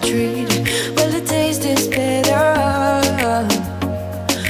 treat. Well, it tastes better.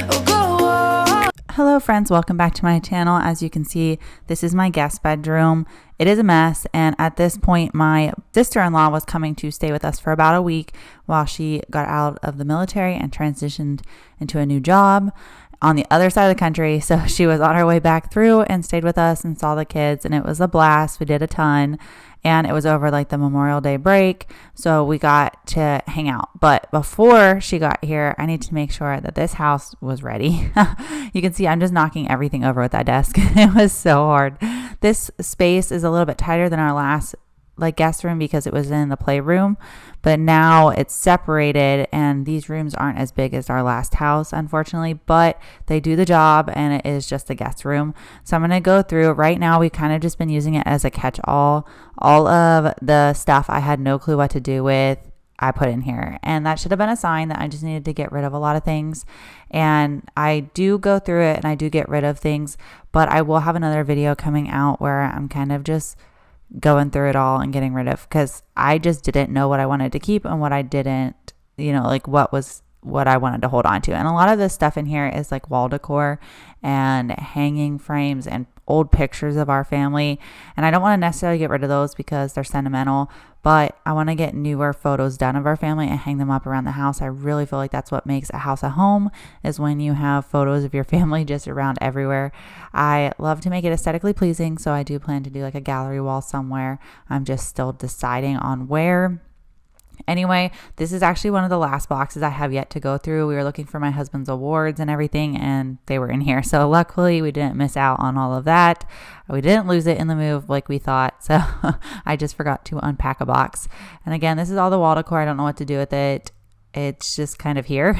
Oh, go on. Hello friends, welcome back to my channel. As you can see, this is my guest bedroom. It is a mess, and at this point my sister-in-law was coming to stay with us for about a week while she got out of the military and transitioned into a new job on the other side of the country. So she was on her way back through and stayed with us and saw the kids, and it was a blast. We did a ton, and it was over like the Memorial Day break, so we got to hang out. But before she got here, I need to make sure that this house was ready. You can see I'm just knocking everything over with that desk. It was so hard. This space is a little bit tighter than our last guest room because it was in the playroom, but now it's separated, and these rooms aren't as big as our last house, unfortunately, but they do the job, and it is just a guest room. So I'm going to go through right now. We kind of just been using it as a catch-all. All of the stuff I had no clue what to do with, I put in here, and that should have been a sign that I just needed to get rid of a lot of things. And I do go through it and I do get rid of things, but I will have another video coming out where I'm kind of just going through it all and getting rid of, because I just didn't know what I wanted to keep and what I didn't, what I wanted to hold on to. And a lot of this stuff in here is like wall decor and hanging frames and old pictures of our family. And I don't want to necessarily get rid of those because they're sentimental, but I want to get newer photos done of our family and hang them up around the house. I really feel like that's what makes a house a home, is when you have photos of your family just around everywhere. I love to make it aesthetically pleasing, so I do plan to do like a gallery wall somewhere. I'm just still deciding on where. Anyway, this is actually one of the last boxes I have yet to go through. We were looking for my husband's awards and everything, and they were in here. So luckily we didn't miss out on all of that. We didn't lose it in the move like we thought. So I just forgot to unpack a box. And again, this is all the wall decor. I don't know what to do with it. It's just kind of here.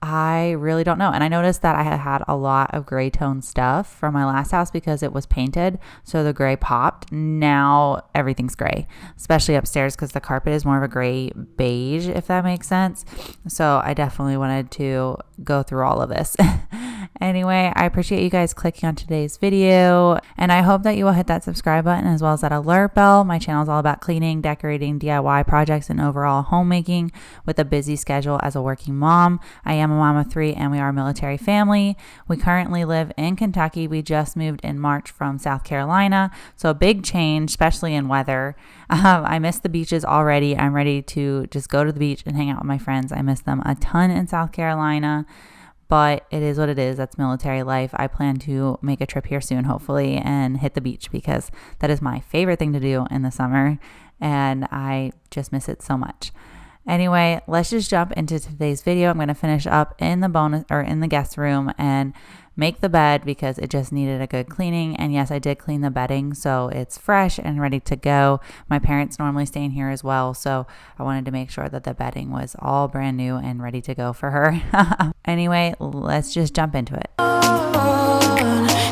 I really don't know. And I noticed that I had a lot of gray tone stuff from my last house because it was painted, so the gray popped. Now everything's gray, especially upstairs because the carpet is more of a gray beige, if that makes sense. So I definitely wanted to go through all of this. Anyway, I appreciate you guys clicking on today's video, and I hope that you will hit that subscribe button as well as that alert bell. My channel is all about cleaning, decorating, DIY projects, and overall homemaking with a busy schedule as a working mom. I am a mom of 3, and we are a military family. We currently live in Kentucky. We just moved in March from South Carolina, so a big change, especially in weather. I miss the beaches already. I'm ready to just go to the beach and hang out with my friends. I miss them a ton in South Carolina. But it is what it is. That's military life. I plan to make a trip here soon, hopefully, and hit the beach because that is my favorite thing to do in the summer, and I just miss it so much. Anyway, let's just jump into today's video. I'm going to finish up in the guest room and make the bed because it just needed a good cleaning. And yes, I did clean the bedding, so it's fresh and ready to go. My parents normally stay in here as well, so I wanted to make sure that the bedding was all brand new and ready to go for her. Anyway, let's just jump into it.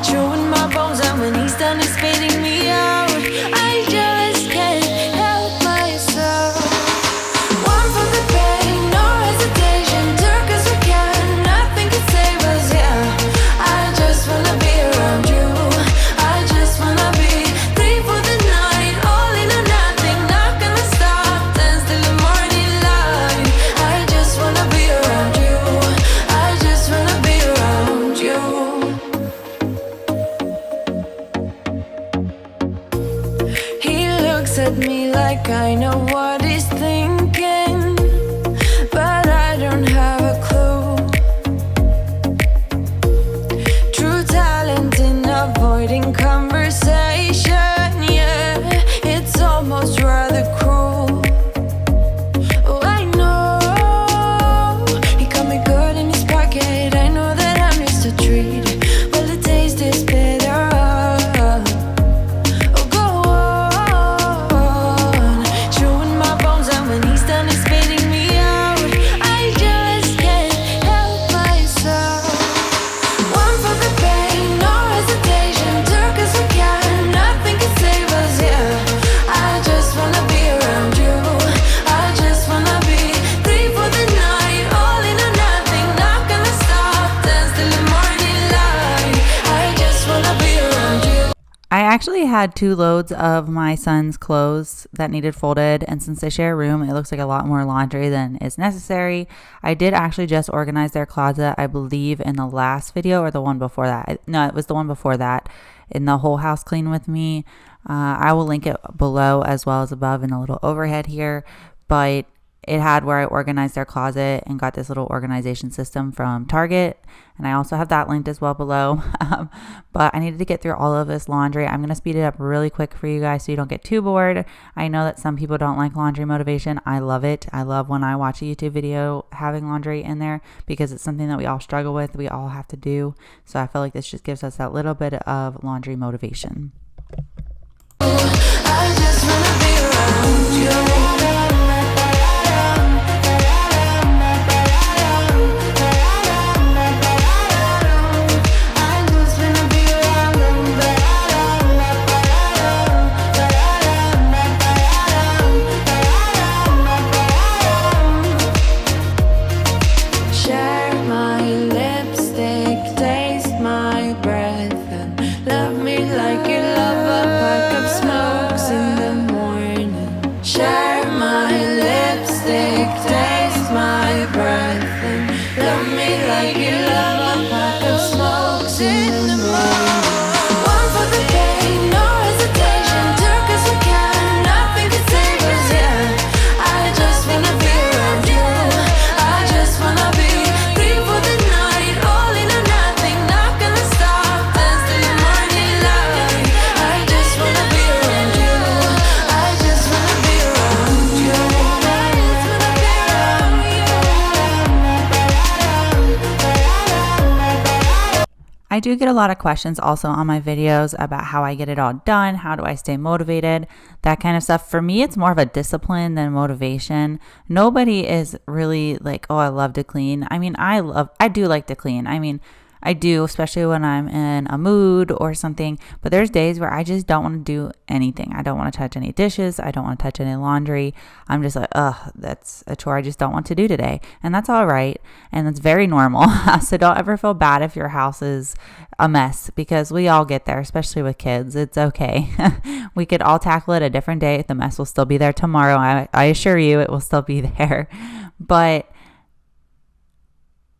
Chewing my bones out when he's done spitting me out. I just can't help myself. One for the pain, no hesitation. Took us we can, nothing can save us, yeah. I just wanna be around you. I just wanna be 3 for the night, all in or nothing. Not gonna stop, dance till the morning light. I just wanna be around you. I just wanna be around you. He looks at me like I know what he's thinking, but I don't have a clue. True talent in avoiding conversation, yeah, it's almost rather cruel. Oh, I know he got me good in his pocket. I know that I'm just a treat. Well, the taste is better. Oh, go on, chewing my bones out when he's done spitting me out. I just can't help myself. One for the pain, no hesitation. Took us we can, nothing can actually had 2 loads of my son's clothes that needed folded, and since they share a room, it looks like a lot more laundry than is necessary. I did actually just organize their closet, I believe, in the last video or the one before that. No, it was the one before that, in the whole house clean with me. I will link it below as well as above in a little overhead here, but it had where I organized their closet and got this little organization system from Target. And I also have that linked as well below. But I needed to get through all of this laundry. I'm going to speed it up really quick for you guys so you don't get too bored. I know that some people don't like laundry motivation. I love it. I love when I watch a YouTube video having laundry in there because it's something that we all struggle with. We all have to do. So I feel like this just gives us that little bit of laundry motivation. I just wanna be around you. I do get a lot of questions also on my videos about how I get it all done, how do I stay motivated, that kind of stuff. For me, it's more of a discipline than motivation. Nobody is really like, oh, I love to clean. I mean, I do like to clean. I mean, I do, especially when I'm in a mood or something. But there's days where I just don't want to do anything. I don't want to touch any dishes. I don't want to touch any laundry. I'm just like, ugh, that's a chore I just don't want to do today. And that's all right. And that's very normal. So don't ever feel bad if your house is a mess, because we all get there, especially with kids. It's okay. We could all tackle it a different day. The mess will still be there tomorrow. I assure you it will still be there. But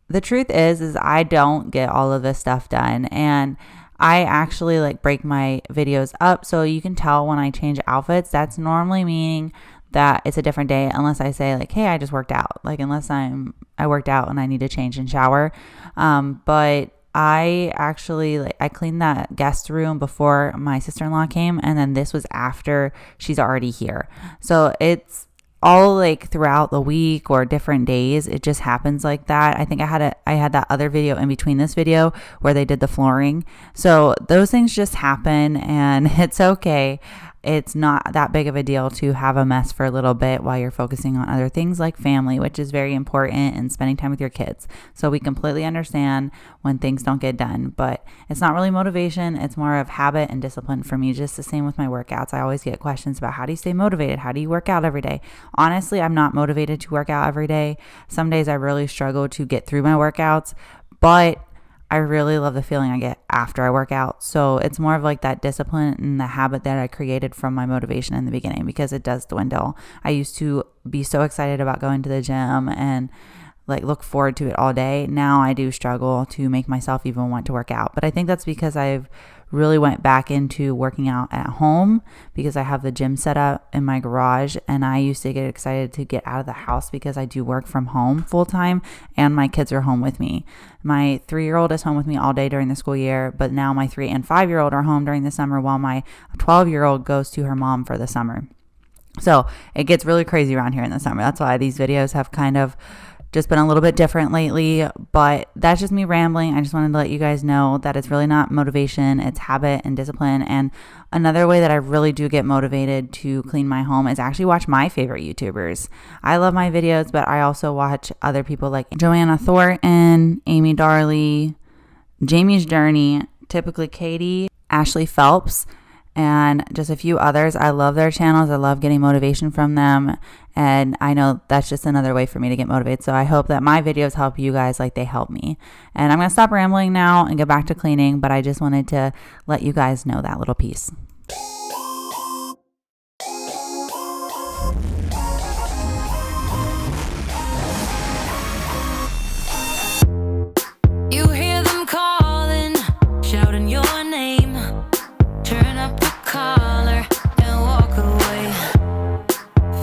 the truth is I don't get all of this stuff done, and I actually like break my videos up so you can tell when I change outfits. That's normally meaning that it's a different day, unless I say like, hey, I just worked out, like unless I worked out and I need to change and shower. But I actually I cleaned that guest room before my sister-in-law came, and then this was after she's already here. So it's all like throughout the week or different days. It just happens like that. I think I had that other video in between this video where they did the flooring. So those things just happen, and it's okay. It's not that big of a deal to have a mess for a little bit while you're focusing on other things like family, which is very important, and spending time with your kids. So we completely understand when things don't get done, but it's not really motivation. It's more of habit and discipline for me. Just the same with my workouts. I always get questions about how do you stay motivated? How do you work out every day? Honestly, I'm not motivated to work out every day. Some days I really struggle to get through my workouts, but I really love the feeling I get after I work out. So it's more of like that discipline and the habit that I created from my motivation in the beginning, because it does dwindle. I used to be so excited about going to the gym and like look forward to it all day. Now I do struggle to make myself even want to work out. But I think that's because I've really went back into working out at home, because I have the gym set up in my garage, and I used to get excited to get out of the house because I do work from home full time and my kids are home with me. My 3-year-old is home with me all day during the school year, but now my 3 and 5-year-old are home during the summer, while my 12-year-old goes to her mom for the summer. So it gets really crazy around here in the summer. That's why these videos have kind of just been a little bit different lately, but that's just me rambling. I just wanted to let you guys know that it's really not motivation, it's habit and discipline. And another way that I really do get motivated to clean my home is actually watch my favorite YouTubers. I love my videos, but I also watch other people like Joanna Thornton, Amy Darley, Jamie's Journey, typically Katie, Ashley Phelps, and just a few others. I love their channels. I love getting motivation from them. And I know that's just another way for me to get motivated. So I hope that my videos help you guys like they help me. And I'm going to stop rambling now and get back to cleaning. But I just wanted to let you guys know that little piece. You hear them calling, shouting your name. Turn up the collar and walk away.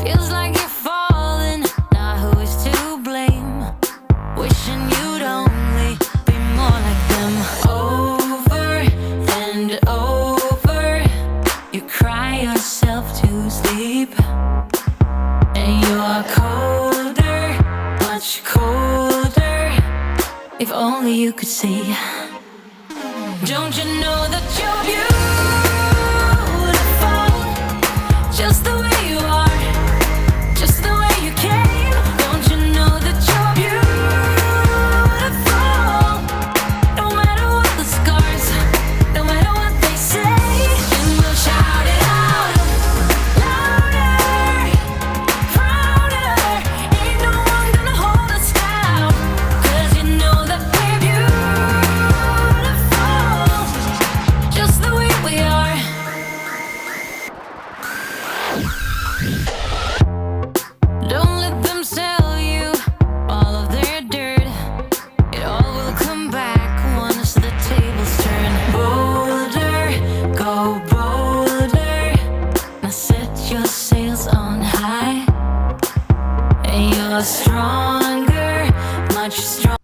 Feels like you're falling, now who is to blame? Wishing you'd only be more like them. Over and over, you cry yourself to sleep. And you're colder, much colder. If only you could see. Don't you know that you're beautiful, just the way you are, just the way you came. Don't you know that you're beautiful, no matter what the scars, no matter what they say. And we'll shout it out, louder, prouder. Ain't no one gonna hold us down, 'cause you know that we're beautiful, just the way we are. Don't let them sell you all of their dirt. It all will come back once the tables turn. Bolder, go bolder. Now set your sails on high. And you're stronger, much stronger.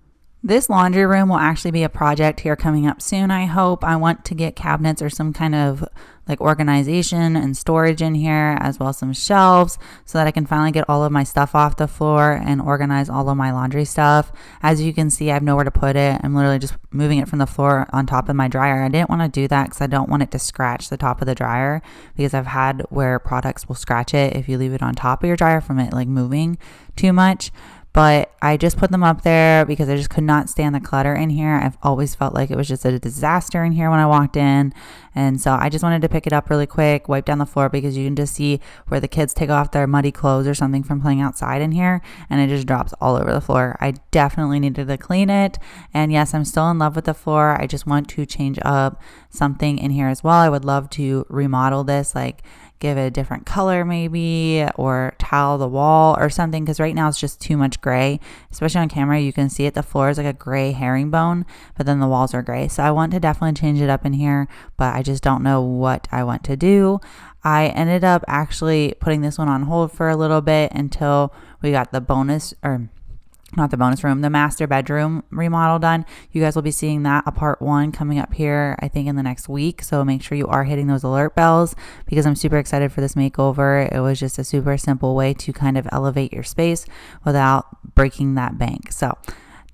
This laundry room will actually be a project here coming up soon, I hope. I want to get cabinets or some kind of like organization and storage in here, as well as some shelves, so that I can finally get all of my stuff off the floor and organize all of my laundry stuff. As you can see, I have nowhere to put it. I'm literally just moving it from the floor on top of my dryer. I didn't want to do that because I don't want it to scratch the top of the dryer, because I've had where products will scratch it if you leave it on top of your dryer from it like moving too much. But I just put them up there because I just could not stand the clutter in here. I've always felt like it was just a disaster in here when I walked in. And so I just wanted to pick it up really quick, wipe down the floor, because you can just see where the kids take off their muddy clothes or something from playing outside in here, and it just drops all over the floor. I definitely needed to clean it. And yes, I'm still in love with the floor. I just want to change up something in here as well. I would love to remodel this, like give it a different color maybe, or tile the wall or something, because right now it's just too much gray. Especially on camera, you can see it, the floor is like a gray herringbone, but then the walls are gray. So I want to definitely change it up in here, but I just don't know what I want to do. I ended up actually putting this one on hold for a little bit until we got the bonus, or not the bonus room, the master bedroom remodel done. You guys will be seeing that, a part 1 coming up here, I think in the next week. So make sure you are hitting those alert bells, because I'm super excited for this makeover. It was just a super simple way to kind of elevate your space without breaking that bank. So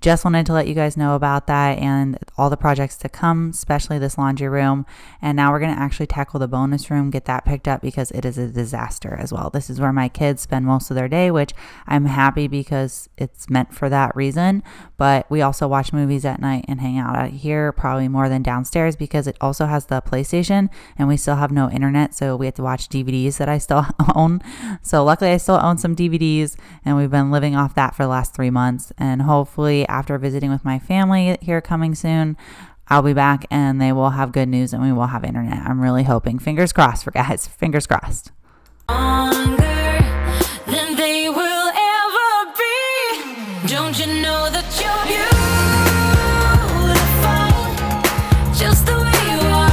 just wanted to let you guys know about that and all the projects to come, especially this laundry room. And now we're going to actually tackle the bonus room, get that picked up, because it is a disaster as well. This is where my kids spend most of their day, which I'm happy because it's meant for that reason. But we also watch movies at night and hang out here, probably more than downstairs, because it also has the PlayStation and we still have no internet. So we have to watch DVDs that I still own. So luckily I still own some DVDs, and we've been living off that for the last 3 months. And hopefully after visiting with my family here coming soon, I'll be back and they will have good news and we will have internet. I'm really hoping. Fingers crossed for guys. Fingers crossed. Longer than they will ever be. Don't you know that you're beautiful, just the way you are,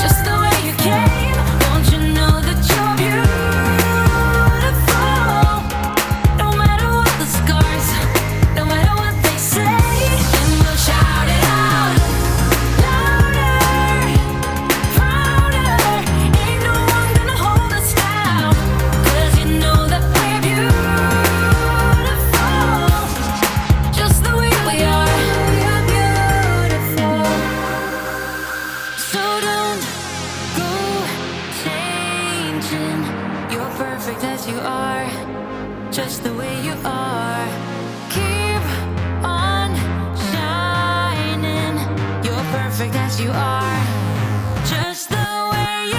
just the way you came. Don't you know that you're beautiful, no matter what the scars, no matter what they say. And we'll shout it out, louder, prouder. Ain't no one gonna hold us down, 'cause you know that we're beautiful, just the way we are. We're beautiful. So don't go changing. You're perfect as you are, just the way you are. Keep on shining. You're perfect as you are, just the way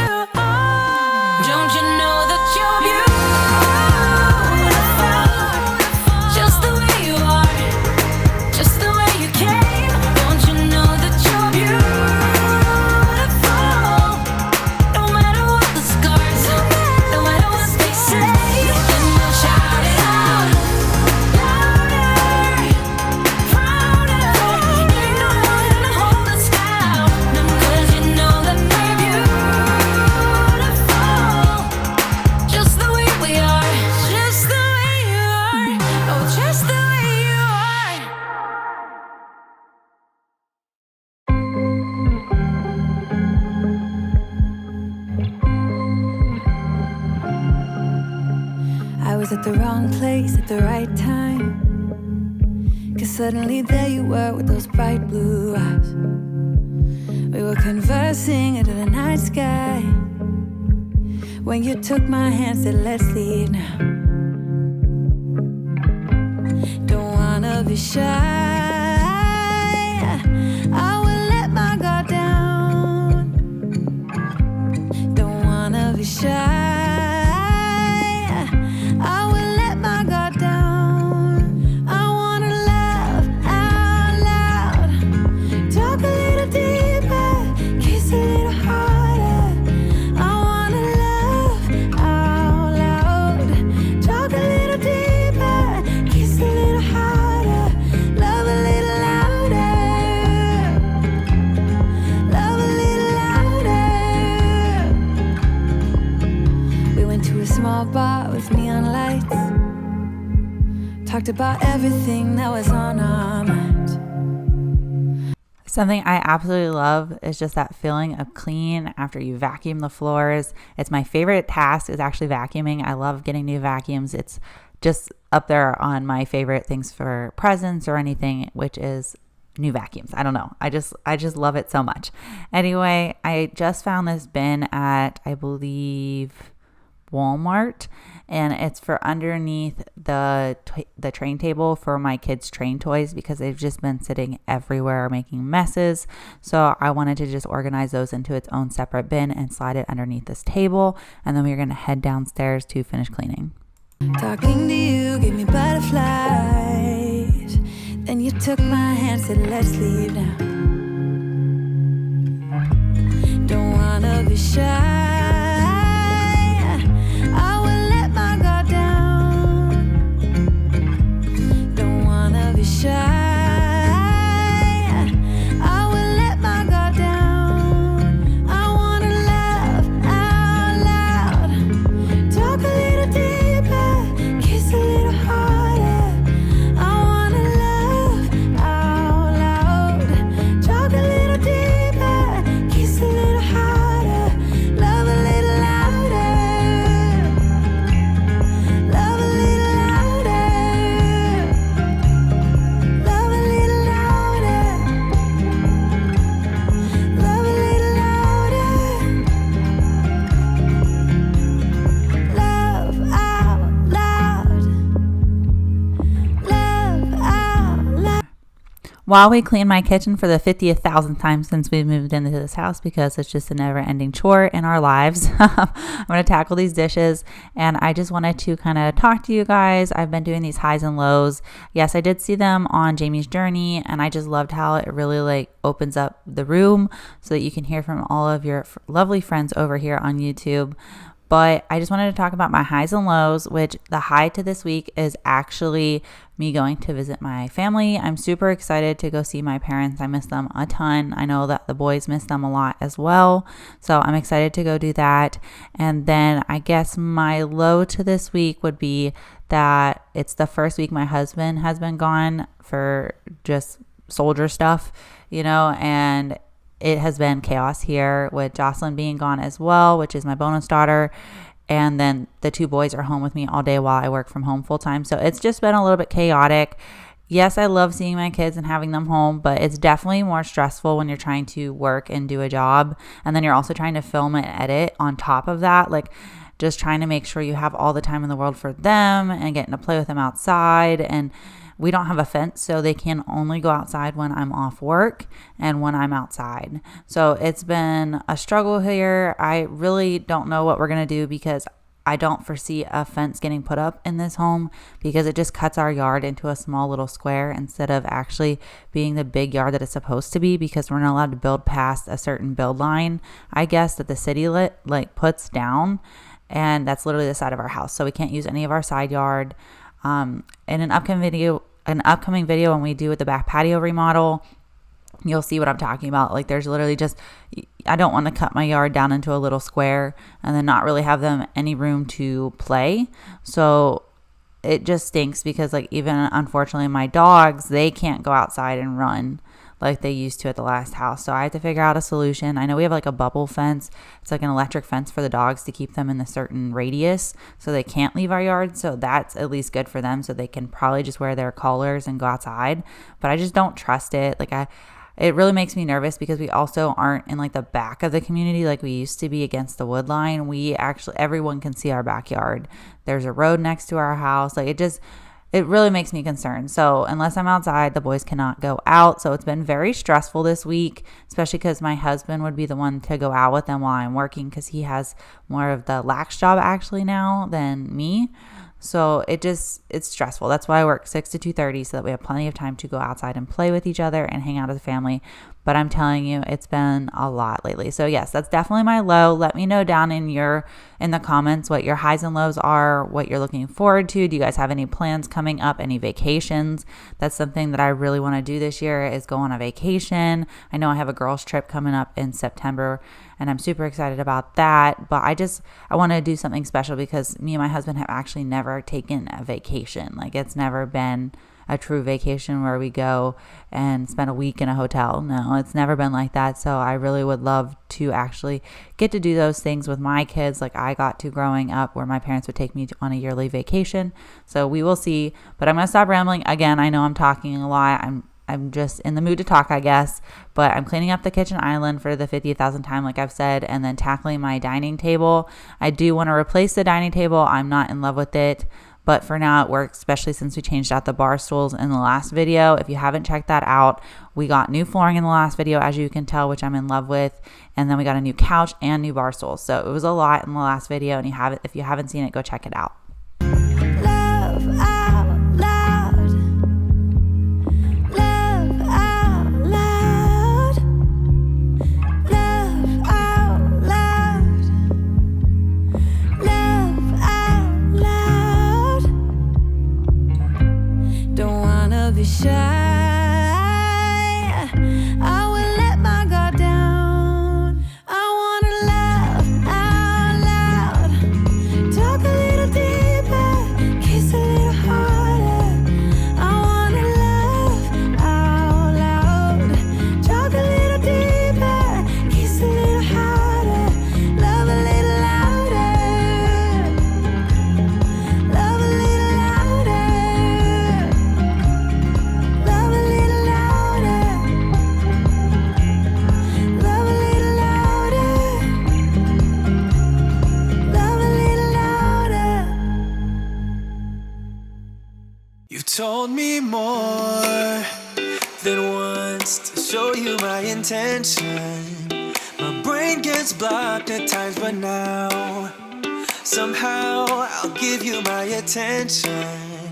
was at the wrong place at the right time. 'Cause suddenly there you were with those bright blue eyes. We were conversing under the night sky when you took my hand, said let's leave now. Don't wanna be shy, I will let my guard down. Don't wanna be shy, I will let my guard down. I wanna laugh out loud, talk a little deeper, kiss a little harder. I wanna laugh out loud, talk a little deeper, kiss a little harder, love a little louder, love a little louder. We went to a small bar with neon lights, talked about everything that was on our minds. Something I absolutely love is just that feeling of clean after you vacuum the floors. It's my favorite task is actually vacuuming. I love getting new vacuums. It's just up there on my favorite things for presents or anything, which is new vacuums. I don't know. I just love it so much. Anyway, I just found this bin at, I believe, Walmart, and it's for underneath the train table for my kids' train toys because they've just been sitting everywhere making messes. So I wanted to just organize those into its own separate bin and slide it underneath this table, and then we're going to head downstairs to finish cleaning. Talking to you gave me butterflies. Then you took my hand, said let's leave now. Don't wanna be shy, I will let my guard down. Don't wanna be shy, I will let my guard down. I wanna laugh out loud, talk a little deeper, kiss a little harder. I wanna laugh out loud, talk a little deeper, kiss a little harder, love a little louder, love a little louder, love a little louder, love a little louder, love out loud, love out loud. While we clean my kitchen for the 50,000th time since we moved into this house, because it's just a never-ending chore in our lives, I'm going to tackle these dishes, and I just wanted to kind of talk to you guys. I've been doing these highs and lows. Yes, I did see them on Jamie's journey, and I just loved how it really opens up the room so that you can hear from all of your lovely friends over here on YouTube. But I just wanted to talk about my highs and lows, which the high to this week is actually me going to visit my family. I'm super excited to go see my parents. I miss them a ton. I know that the boys miss them a lot as well. So I'm excited to go do that. And then I guess my low to this week would be that it's the first week my husband has been gone for just soldier stuff, and it has been chaos here with Jocelyn being gone as well, which is my bonus daughter. And then the two boys are home with me all day while I work from home full time. So it's just been a little bit chaotic. Yes, I love seeing my kids and having them home, but it's definitely more stressful when you're trying to work and do a job. And then you're also trying to film and edit on top of that. Just trying to make sure you have all the time in the world for them and getting to play with them outside. And we don't have a fence, so they can only go outside when I'm off work and when I'm outside. So it's been a struggle here. I really don't know what we're going to do because I don't foresee a fence getting put up in this home because it just cuts our yard into a small little square instead of actually being the big yard that it's supposed to be, because we're not allowed to build past a certain build line, I guess, that the city puts down. And that's literally the side of our house. So we can't use any of our side yard. In an upcoming video when we do with the back patio remodel, you'll see what I'm talking about. There's literally I don't want to cut my yard down into a little square and then not really have them any room to play. So it just stinks because even unfortunately my dogs, they can't go outside and run. like they used to at the last house. So I have to figure out a solution. I know we have like a bubble fence. It's like an electric fence for the dogs to keep them in a certain radius so they can't leave our yard. So that's at least good for them, so they can probably just wear their collars and go outside. But I just don't trust it. It really makes me nervous because we also aren't in like the back of the community like we used to be against the wood line. Everyone can see our backyard. There's a road next to our house. It really makes me concerned. So unless I'm outside, the boys cannot go out. So it's been very stressful this week, especially because my husband would be the one to go out with them while I'm working, because he has more of the lax job actually now than me. So it's stressful. That's why I work 6 to 2:30, so that we have plenty of time to go outside and play with each other and hang out as a family. But I'm telling you, it's been a lot lately. So yes, that's definitely my low. Let me know down in the comments what your highs and lows are, what you're looking forward to. Do you guys have any plans coming up, any vacations? That's something that I really want to do this year, is go on a vacation. I know I have a girls trip coming up in September, and I'm super excited about that. But I want to do something special, because me and my husband have actually never taken a vacation. Like, it's never been a true vacation where we go and spend a week in a hotel. No, it's never been like that. So I really would love to actually get to do those things with my kids like I got to growing up, where my parents would take me on a yearly vacation. So we will see. But I'm going to stop rambling. Again, I know I'm talking a lot. I'm just in the mood to talk, I guess. But I'm cleaning up the kitchen island for the 50,000th time, like I've said, and then tackling my dining table. I do want to replace the dining table. I'm not in love with it, but for now it works, especially since we changed out the bar stools in the last video. If you haven't checked that out, we got new flooring in the last video, as you can tell, which I'm in love with. And then we got a new couch and new bar stools. So it was a lot in the last video, and if you haven't seen it, go check it out. Love out loud. Love out loud. Love out loud. Love out loud. Don't wanna be shy. I will let my guard down. I wanna laugh out loud. Talk a little deeper. Kiss a little harder. I wanna laugh out loud. Talk a little deeper. Kiss a little harder. Love a little louder. Love a little louder. Love a little louder. Love a little louder. Love a little louder. You've told me more than once to show you my intention. My brain gets blocked at times, but now somehow I'll give you my attention.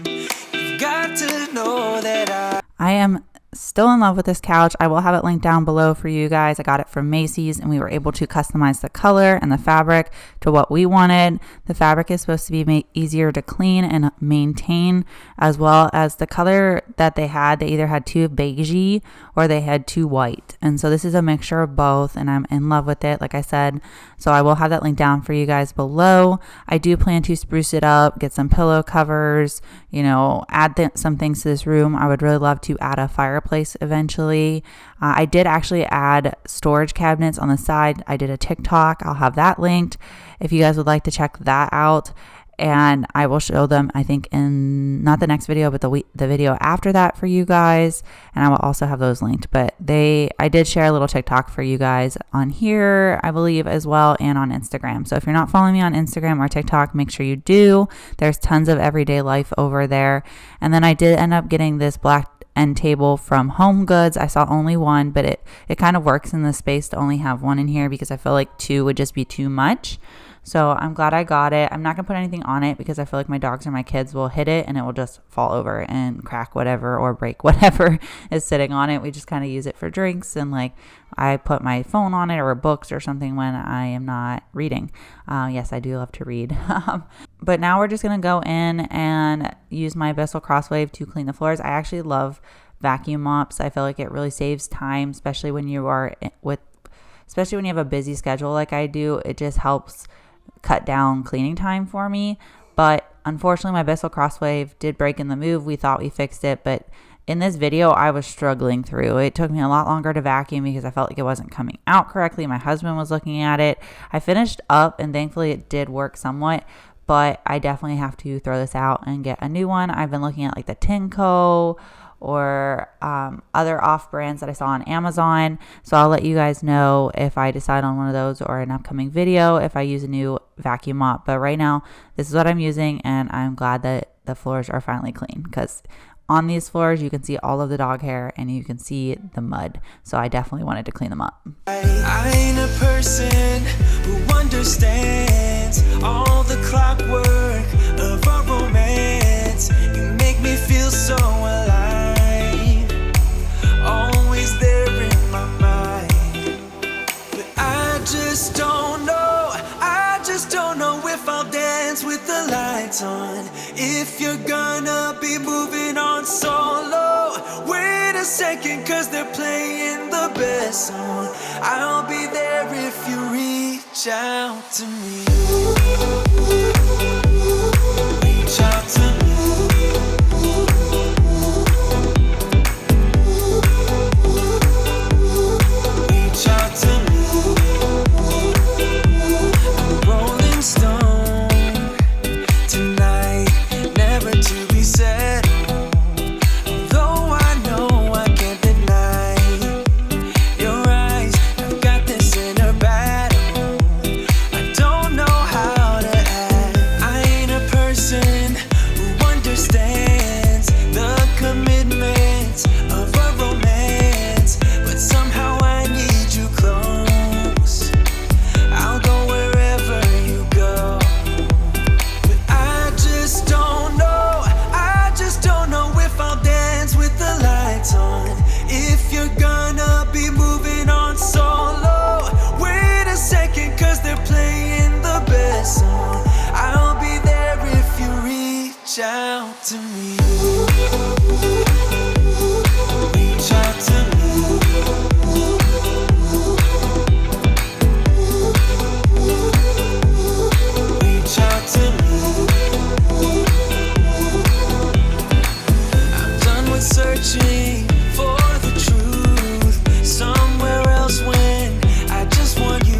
You've got to know that I am still in love with this couch. I will have it linked down below for you guys. I got it from Macy's, and we were able to customize the color and the fabric to what we wanted. The fabric is supposed to be easier to clean and maintain, as well as the color that they had. They either had too beigey or they had too white. And so this is a mixture of both, and I'm in love with it, like I said. So I will have that linked down for you guys below. I do plan to spruce it up, get some pillow covers, add some things to this room. I would really love to add a fireplace eventually. I did actually add storage cabinets on the side. I did a TikTok. I'll have that linked if you guys would like to check that out. And I will show them, I think, in not the next video, but the video after that for you guys. And I will also have those linked. But I did share a little TikTok for you guys on here, I believe, as well, and on Instagram. So if you're not following me on Instagram or TikTok, make sure you do. There's tons of everyday life over there. And then I did end up getting this black end table from Home Goods. I saw only one, but it kind of works in the space to only have one in here, because I feel like two would just be too much. So I'm glad I got it. I'm not going to put anything on it, because I feel like my dogs or my kids will hit it and it will just fall over and crack whatever or break whatever is sitting on it. We just kind of use it for drinks, and like I put my phone on it or books or something when I am not reading. Yes, I do love to read. But now we're just going to go in and use my Bissell Crosswave to clean the floors. I actually love vacuum mops. I feel like it really saves time, especially when you have a busy schedule like I do. It just helps cut down cleaning time for me. But unfortunately, my Bissell Crosswave did break in the move. We thought we fixed it, but in this video, I was struggling through. It took me a lot longer to vacuum because I felt like it wasn't coming out correctly. My husband was looking at it. I finished up and thankfully it did work somewhat, but I definitely have to throw this out and get a new one. I've been looking at like the Tinko or other off brands that I saw on Amazon. So I'll let you guys know if I decide on one of those or an upcoming video if I use a new vacuum mop. But right now, this is what I'm using, and I'm glad that the floors are finally clean, because on these floors you can see all of the dog hair and you can see the mud. So I definitely wanted to clean them up. I ain't a person who understands all the clockwork of our romance. You make me feel so alive. Always there in my mind, but I just don't know if I'll dance with the lights on. If you're gonna be moving on solo, wait a second, cause they're playing the best song. I'll be there if you reach out to me. Reach out to me. Out to me. Reach out to me. Reach out to me. I'm done with searching for the truth somewhere else when I just want you.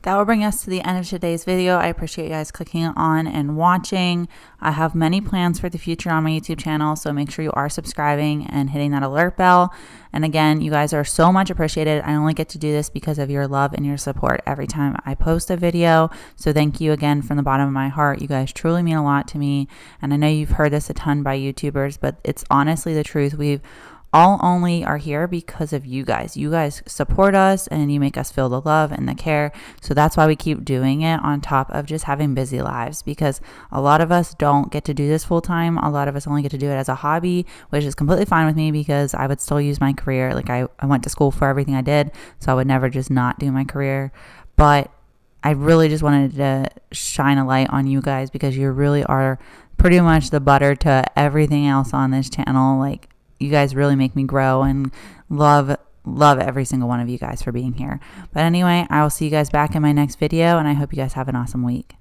That will bring us to the end of today's video. I appreciate you guys clicking on and watching. I have many plans for the future on my YouTube channel, so make sure you are subscribing and hitting that alert bell. And again, you guys are so much appreciated. I only get to do this because of your love and your support every time I post a video. So thank you again from the bottom of my heart. You guys truly mean a lot to me. And I know you've heard this a ton by YouTubers, but it's honestly the truth. We've all only are here because of you guys. You guys support us and you make us feel the love and the care. So that's why we keep doing it, on top of just having busy lives, because a lot of us don't get to do this full time. A lot of us only get to do it as a hobby, which is completely fine with me because I would still use my career. Like I went to school for everything I did, so I would never just not do my career. But I really just wanted to shine a light on you guys because you really are pretty much the butter to everything else on this channel. Like, you guys really make me grow, and love every single one of you guys for being here. But anyway, I will see you guys back in my next video, and I hope you guys have an awesome week.